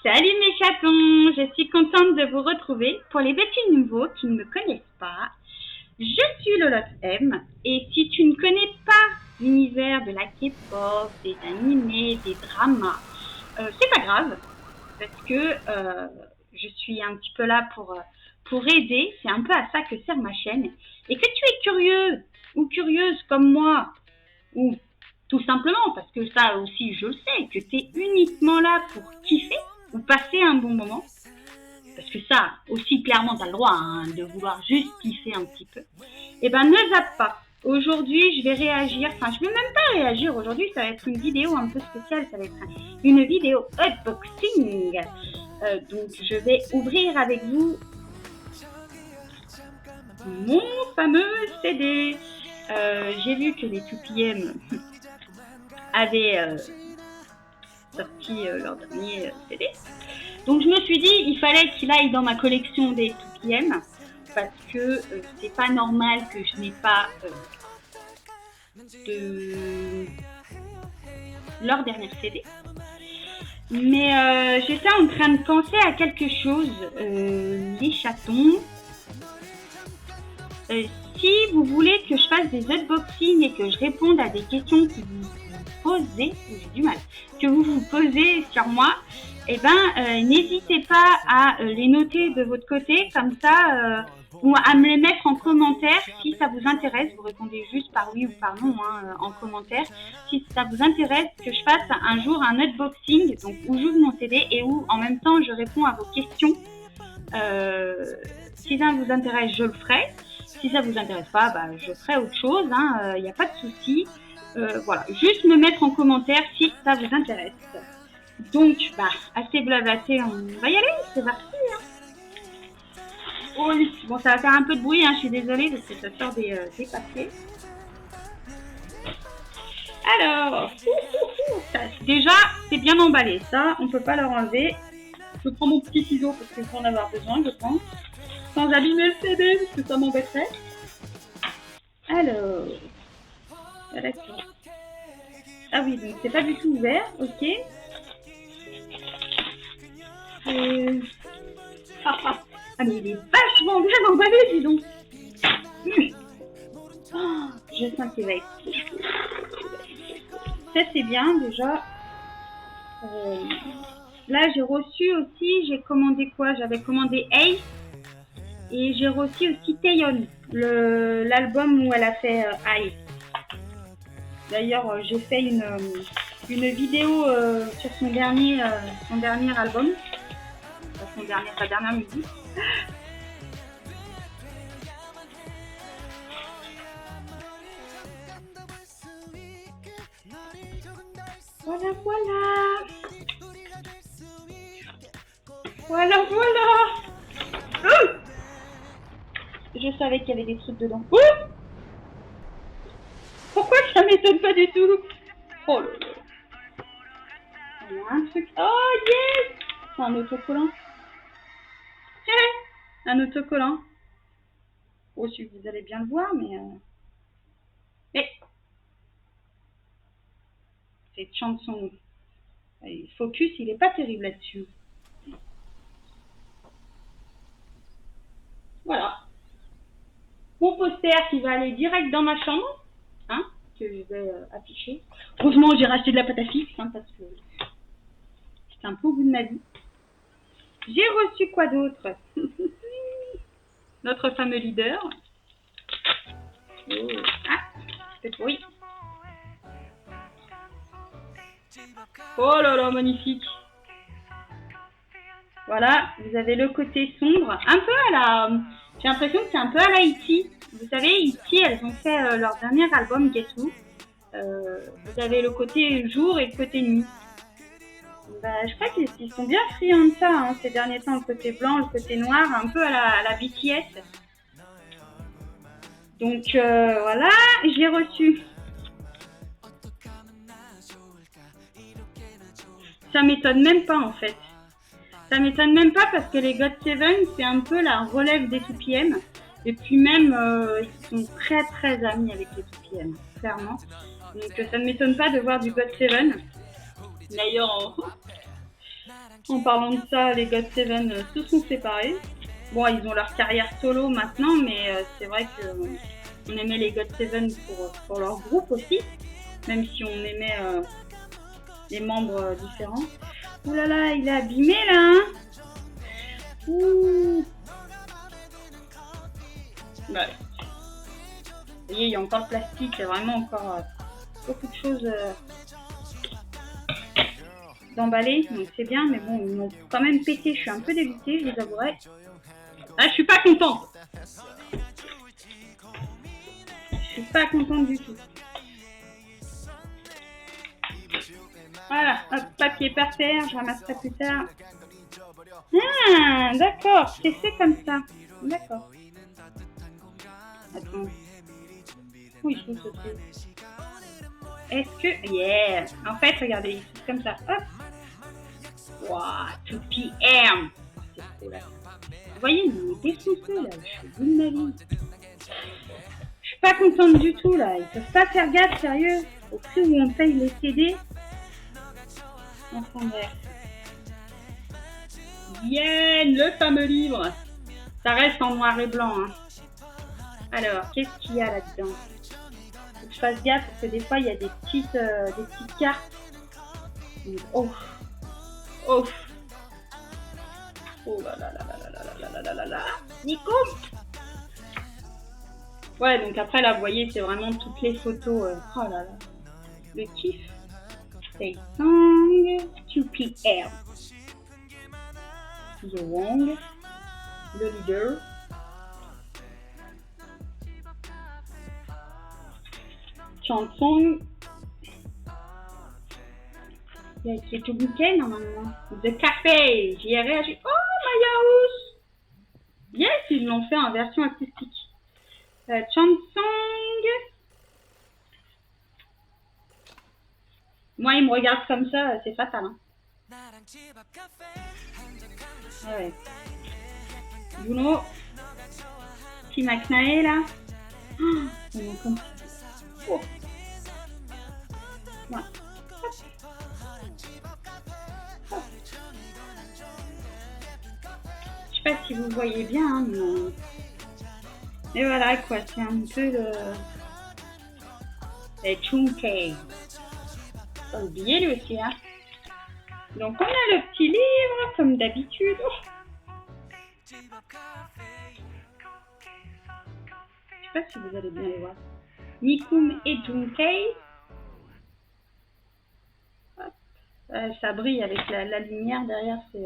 Salut mes chatons, je suis contente de vous retrouver. Pour les petits nouveaux qui ne me connaissent pas, je suis Lolotte M. Et si tu ne connais pas l'univers de la K-pop, des animés, des dramas, c'est pas grave parce que je suis un petit peu là pour aider. C'est un peu à ça que sert ma chaîne. Et que tu es curieux ou curieuse comme moi, ou tout simplement parce que ça aussi je le sais, que tu es uniquement là pour kiffer ou passer un bon moment, parce que ça aussi clairement tu as le droit de vouloir juste kiffer un petit peu, et ben ne zappe pas. Aujourd'hui je vais réagir, enfin je vais même pas réagir, aujourd'hui ça va être une vidéo un peu spéciale, ça va être une vidéo unboxing. Donc je vais ouvrir avec vous mon fameux CD. J'ai vu que les 2PM avaient sorti leur dernier CD. Donc je me suis dit, il fallait qu'il aille dans ma collection des 2PM parce que c'est pas normal que je n'ai pas de leur dernier CD. Mais j'étais en train de penser à quelque chose, les chatons. Si vous voulez que je fasse des unboxings et que je réponde à des questions que vous posez, j'ai du mal, que vous vous posez sur moi, eh ben, n'hésitez pas à les noter de votre côté, comme ça, ou à me les mettre en commentaire si ça vous intéresse. Vous répondez juste par oui ou par non en commentaire. Si ça vous intéresse que je fasse un jour un unboxing, donc où j'ouvre mon CD et où en même temps je réponds à vos questions. Si ça vous intéresse, je le ferai. Si ça vous intéresse pas, bah, je ferai autre chose. Il n'y a pas de souci. Voilà, juste me mettre en commentaire si ça vous intéresse. Donc, bah, assez blablaté, on va y aller, c'est parti. Oh oui, bon, ça va faire un peu de bruit, je suis désolée parce que ça sort des papiers. Alors, déjà, c'est bien emballé, ça, on peut pas leur enlever. Je prends mon petit ciseau parce que je vais en avoir besoin, je pense. Sans abîmer le CD parce que ça m'embêterait. Alors, d'accord. Ah oui, donc c'est pas du tout ouvert, ok. Ah mais il est vachement bien emballé, dis donc. Oh, je sens qu'il va être. Ça c'est bien déjà. Là j'ai reçu aussi, j'ai commandé quoi? J'avais commandé Ace et j'ai reçu aussi Taeyeon, l'album où elle a fait Ace. D'ailleurs j'ai fait une vidéo sur son dernier album, sa dernière musique. Voilà, voilà. Voilà, voilà. Je savais qu'il y avait des trucs dedans. Pourquoi ça m'étonne pas du tout? Oh là là. Il y a un truc. Oh yes. C'est un autocollant. Un autocollant. Oh, si vous allez bien le voir, mais cette chanson, le focus, il est pas terrible là-dessus. Voilà. Mon poster qui va aller direct dans ma chambre, que je vais afficher. Heureusement, j'ai racheté de la pâte à fixe, parce que c'est un peu au bout de ma vie. J'ai reçu quoi d'autre? Notre fameux leader. Oh. C'est pourri. Oh là là, magnifique. Voilà, vous avez le côté sombre. Un peu à la... J'ai l'impression que c'est un peu à la E.T. Vous savez, E.T, elles ont fait leur dernier album, Guess Who. Vous avez le côté jour et le côté nuit. Bah, je crois qu'ils sont bien friands de ça, ces derniers temps, le côté blanc, le côté noir, un peu à la BTS. Donc voilà, je l'ai reçu. Ça m'étonne même pas en fait. Ça m'étonne même pas parce que les GOT7 c'est un peu la relève des 2PM. Et puis même ils sont très très amis avec les 2PM, clairement. Donc ça ne m'étonne pas de voir du GOT7. D'ailleurs En parlant de ça, les GOT7 se sont séparés. Bon, ils ont leur carrière solo maintenant, mais c'est vrai qu'on aimait les GOT7 pour leur groupe aussi, même si on aimait les membres différents. Ouh là là, il est abîmé là, hein. Ouh. Ouais. Vous voyez, il y a encore le plastique, il y a vraiment encore beaucoup de choses d'emballer, donc c'est bien, mais bon, ils m'ont quand même pété, je suis un peu dégoûtée, je vous avouerai. Ah, je suis pas contente. Je suis pas contente du tout. Voilà, hop, papier par terre, je ramasserai plus tard. Ah, d'accord, c'est fait comme ça. D'accord. Attends. Oui, je trouve ce truc. Est-ce que... Yeah. En fait, regardez, c'est comme ça. Hop. Wow, 2 PM. C'est trop là. Vous voyez, il est défoncé là. Je suis au bout de ma vie. Je suis pas contente du tout là. Ils peuvent pas faire gaffe, sérieux. Au prix où on paye les CD. Enfin bref. Yen, le fameux livre. Ça reste en noir et blanc. Hein. Alors, qu'est-ce qu'il y a là-dedans? Faut que je fasse gaffe parce que des fois il y a des petites cartes. Oh, oh, oh là là là là là là là là là là. Nico. Ouais, donc après là, vous voyez, c'est vraiment toutes les photos. Oh là là, le kiff. Say song, 2 PM. The Wong, le leader. Chanson. Il y a écrit tout bouquet normalement. The Café, j'y ai réagi. Oh, Maya House. Yes, ils l'ont fait en version acoustique. Chanson. Moi, ils me regardent comme ça, c'est fatal. Hein. Ouais. Bruno. Petit McNae là. Oh, on est comme ça. Oh. Ouais. Je sais pas si vous voyez bien, hein, mais voilà quoi, c'est un peu le Chunky. Faut oublier lui aussi, hein. Donc on a le petit livre, comme d'habitude. Je sais pas si vous allez bien les voir. Nikum et Junkei. Ça brille avec la lumière derrière, c'est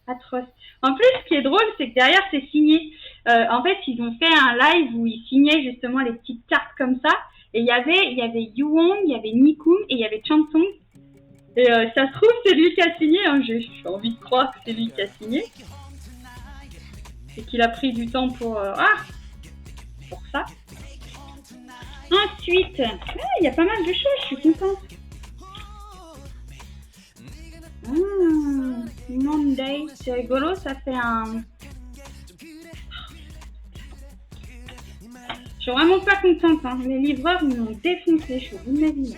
atroce. En plus, ce qui est drôle, c'est que derrière, c'est signé. En fait, ils ont fait un live où ils signaient justement les petites cartes comme ça. Et il y avait Yuwon, il y avait Nikum et il y avait Chansong. Et ça se trouve, c'est lui qui a signé. Hein. J'ai envie de croire que c'est lui qui a signé. Et qu'il a pris du temps pour ça. Ensuite, il y a pas mal de choses, je suis contente. Monday, c'est rigolo, ça fait un... Je suis vraiment pas contente, hein. Les livreurs ils m'ont défoncé, je suis au bout de ma vie.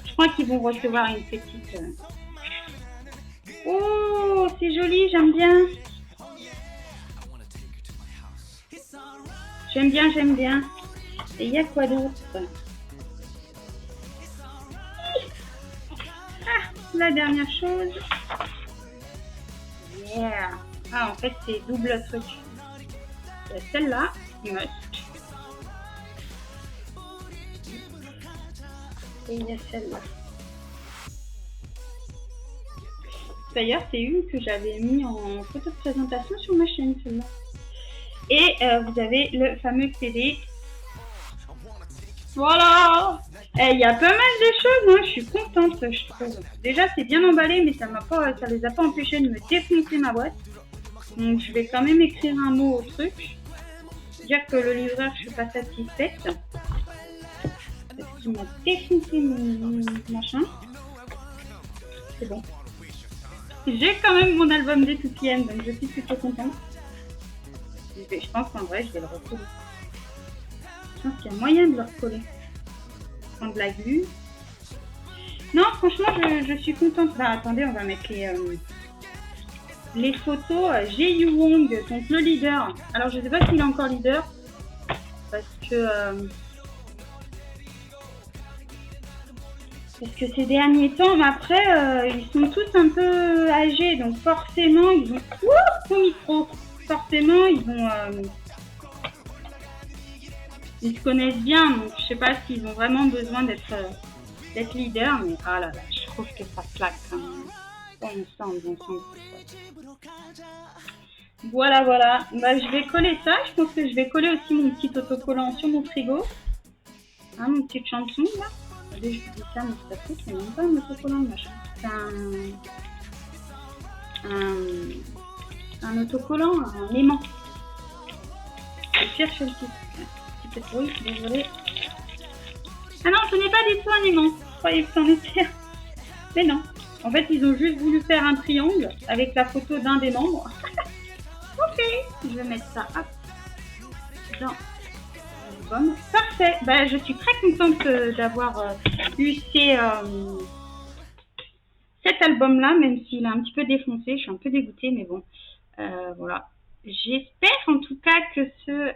Je crois qu'ils vont recevoir une petite... Oh, c'est joli, j'aime bien. J'aime bien. Et il y a quoi d'autre? La dernière chose. Yeah. Ah, en fait, c'est double truc. Il y a celle-là, must. Et il y a celle-là. D'ailleurs, c'est une que j'avais mis en photo de présentation sur ma chaîne, celle-là. Et vous avez le fameux CD. Voilà. Il y a pas mal de choses, hein. Je suis contente, je trouve. Déjà, c'est bien emballé, mais ça les a pas empêchés de me défoncer ma boîte. Donc, je vais quand même écrire un mot au truc. Dire que le livreur, je suis pas satisfaite. Parce qu'il m'a défoncé mon machin. C'est bon. J'ai quand même mon album des 2 PM, donc je suis plutôt contente. Je pense qu'en vrai, je vais le recoller. Je pense qu'il y a moyen de le recoller. Prendre de la glue. Non, franchement, je suis contente. Bah, attendez, on va mettre les photos Jae Wong, donc le leader. Alors je sais pas s'il est encore leader parce que ces derniers temps, mais après ils sont tous un peu âgés, donc forcément ils vont au micro. Forcément ils se connaissent bien, donc je sais pas s'ils ont vraiment besoin d'être leader, mais ah là là, je trouve que ça claque quand même. Ensemble. Voilà. Bah, je vais coller ça. Je pense que je vais coller aussi mon petit autocollant sur mon frigo. Hein, mon petit chanson là. Allez, je vous dis ça, mais c'est même pas un autocollant, machin. C'est un autocollant, un aimant. Je cherche le petit peu de bruit, désolé. Ah non, ce n'est pas du tout un aimant. Je croyais que c'en était. Mais non. En fait, ils ont juste voulu faire un triangle avec la photo d'un des membres. Ok, je vais mettre ça dans l'album. Parfait. Bah, je suis très contente d'avoir eu cet album-là, même s'il est un petit peu défoncé. Je suis un peu dégoûtée, mais bon, voilà. J'espère en tout cas que ce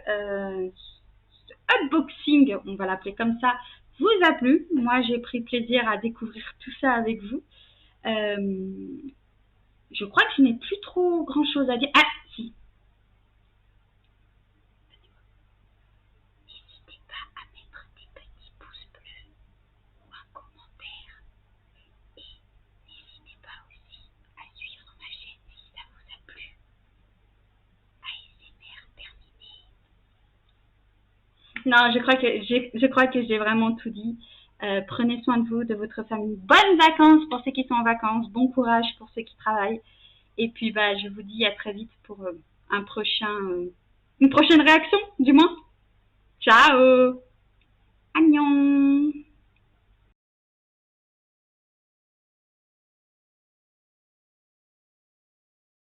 unboxing, on va l'appeler comme ça, vous a plu. Moi, j'ai pris plaisir à découvrir tout ça avec vous. Je crois que je n'ai plus trop grand chose à dire. Ah, si. N'hésitez pas à mettre des petits pouces bleus ou un commentaire. Et n'hésitez pas aussi à suivre ma chaîne si ça vous a plu. ASMR terminé. Non, je crois que j'ai vraiment tout dit. Prenez soin de vous, de votre famille. Bonnes vacances pour ceux qui sont en vacances. Bon courage pour ceux qui travaillent. Et puis, bah, je vous dis à très vite pour une prochaine réaction, du moins. Ciao! Annyeong!